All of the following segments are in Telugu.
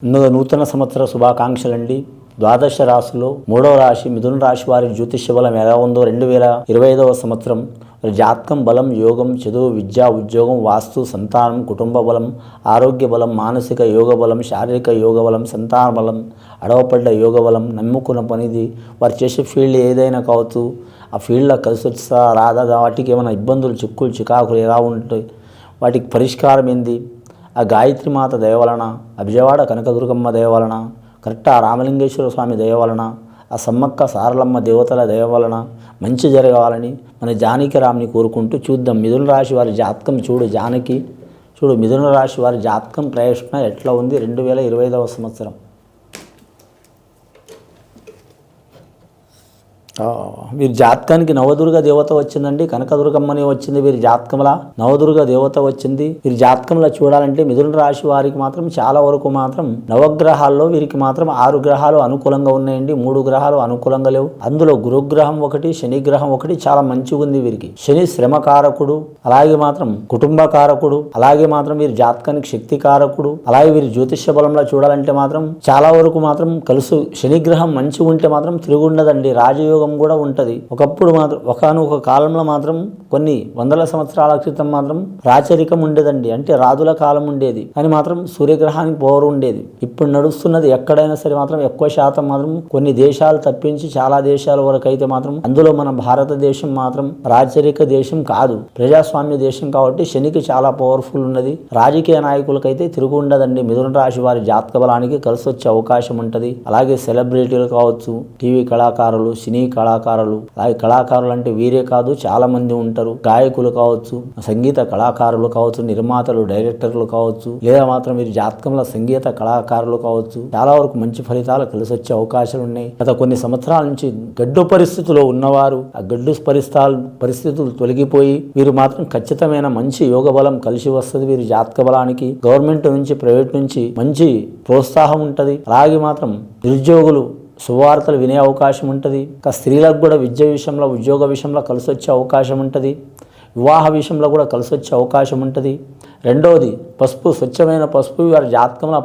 ముందుగా నూతన సంవత్సర శుభాకాంక్షలండి. ద్వాదశ రాశిలో మూడవ రాశి మిథున రాశి వారి జ్యోతిష్య బలం ఎలా ఉందో 2025వ సంవత్సరం జాతకం బలం, యోగం, చదువు, విద్య, ఉద్యోగం, వాస్తు, సంతానం, కుటుంబ బలం, ఆరోగ్య బలం, మానసిక యోగ బలం, శారీరక యోగ బలం, సంతాన బలం, అడవపడ్డ యోగ బలం, నమ్ముకున్న పనిది వారు చేసే ఫీల్డ్ ఏదైనా కావచ్చు, ఆ ఫీల్డ్లో కలిసి వచ్చా రాదా, వాటికి ఏమైనా ఇబ్బందులు, చిక్కులు, చికాకులు ఎలా ఉంటాయి, వాటికి పరిష్కారం ఏంది, ఆ గాయత్రి మాత దయ వలన, ఆ విజయవాడ కనకదుర్గమ్మ దయ వలన, కరెక్ట్ ఆ రామలింగేశ్వర స్వామి దయ వలన, ఆ సమ్మక్క సారలమ్మ దేవతల దయ వలన మంచి జరగాలని మన జానకి రామ్ని కోరుకుంటూ చూద్దాం. మిథున రాశి వారి జాతకం చూడు మిథున రాశి వారి జాతకం ప్రయత్న ఎట్లా ఉంది 2025వ సంవత్సరం. వీరి జాతకానికి నవదుర్గ దేవత వచ్చిందండి, కనకదుర్గమ్మని వచ్చింది. వీరి జాతకంలో నవదుర్గ దేవత వచ్చింది. వీరి జాతకంలో చూడాలంటే మిథున రాశి వారికి మాత్రం చాలా వరకు మాత్రం నవగ్రహాల్లో వీరికి మాత్రం 6 గ్రహాలు అనుకూలంగా ఉన్నాయండి, 3 గ్రహాలు అనుకూలంగా లేవు. అందులో గురుగ్రహం ఒకటి, శని గ్రహం ఒకటి చాలా మంచిగా ఉంది. వీరికి శని శ్రమకారకుడు, అలాగే మాత్రం కుటుంబకారకుడు, అలాగే మాత్రం వీరి జాతకానికి శక్తికారకుడు. అలాగే వీరి జ్యోతిష్య బలంలో చూడాలంటే మాత్రం చాలా వరకు మాత్రం కలుసు శని గ్రహం మంచిగా ఉంటే మాత్రం తిరుగుండదండి, రాజయోగం కూడా ఉంటది. ఒకప్పుడు మాత్రం ఒకానొక కాలంలో మాత్రం కొన్ని వందల సంవత్సరాల క్రితం మాత్రం రాచరికం ఉండేదండి, అంటే రాజుల కాలం ఉండేది, కానీ మాత్రం సూర్యగ్రహానికి పవర్ ఉండేది. ఇప్పుడు నడుస్తున్నది ఎక్కడైనా సరే మాత్రం ఎక్కువ శాతం మాత్రం కొన్ని దేశాలు తప్పించి చాలా దేశాల వరకు అయితే మాత్రం, అందులో మన భారతదేశం మాత్రం రాచరిక దేశం కాదు, ప్రజాస్వామ్య దేశం కాబట్టి శనికి చాలా పవర్ఫుల్ ఉన్నది. రాజకీయ నాయకులకైతే తిరుగు ఉండదండి. మిథున రాశి వారి జాతక బలానికి కలిసి వచ్చే అవకాశం ఉంటది. అలాగే సెలబ్రిటీలు కావచ్చు, టీవీ కళాకారులు, సినీ కళాకారులు, అలాగే కళాకారులు అంటే వీరే కాదు చాలా మంది ఉంటారు, గాయకులు కావచ్చు, సంగీత కళాకారులు కావచ్చు, నిర్మాతలు, డైరెక్టర్లు కావచ్చు, లేదా మాత్రం వీరి జాతకంలో సంగీత కళాకారులు కావచ్చు, చాలా వరకు మంచి ఫలితాలు కలిసి వచ్చే అవకాశాలు ఉన్నాయి. గత కొన్ని సంవత్సరాల నుంచి గడ్డు పరిస్థితిలో ఉన్నవారు ఆ గడ్డు పరిస్థితులు తొలగిపోయి వీరు మాత్రం ఖచ్చితమైన మంచి యోగ బలం కలిసి వస్తుంది. వీరి జాతక బలానికి గవర్నమెంట్ నుంచి, ప్రైవేట్ నుంచి మంచి ప్రోత్సాహం ఉంటుంది. అలాగే మాత్రం నిరుద్యోగులు శుభవార్తలు వినే అవకాశం ఉంటుంది. ఇంకా స్త్రీలకు కూడా విద్య విషయంలో, ఉద్యోగ విషయంలో కలిసి వచ్చే అవకాశం ఉంటుంది. వివాహ విషయంలో కూడా కలిసి వచ్చే అవకాశం ఉంటుంది. రెండవది పసుపు, స్వచ్ఛమైన పసుపు వారి జాతకంలో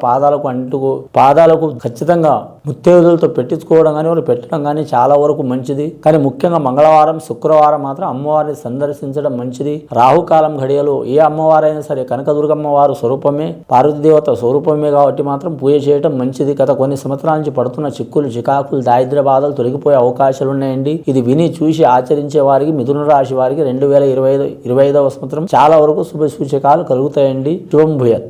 పాదాలకు ఖచ్చితంగా ముత్తేదులతో పెట్టించుకోవడం కానీ వాళ్ళు పెట్టడం కానీ చాలా వరకు మంచిది. కానీ ముఖ్యంగా మంగళవారం, శుక్రవారం మాత్రం అమ్మవారిని సందర్శించడం మంచిది. రాహుకాలం ఘడియలో ఏ అమ్మవారైనా సరే కనకదుర్గమ్మ వారు స్వరూపమే, పార్వతీదేవత స్వరూపమే కాబట్టి మాత్రం పూజ చేయడం మంచిది. గత కొన్ని సంవత్సరాల నుంచి పడుతున్న చిక్కులు, చికాకులు, దారిద్ర్య బాధలు తొలగిపోయే అవకాశాలు ఉన్నాయండి. ఇది విని చూసి ఆచరించే వారికి, మిథున రాశి వారికి 2025వ సంవత్సరం చాలా వరకు శుభ సూచకాలు కలుగుతాయండి. శుభం భూయాత్.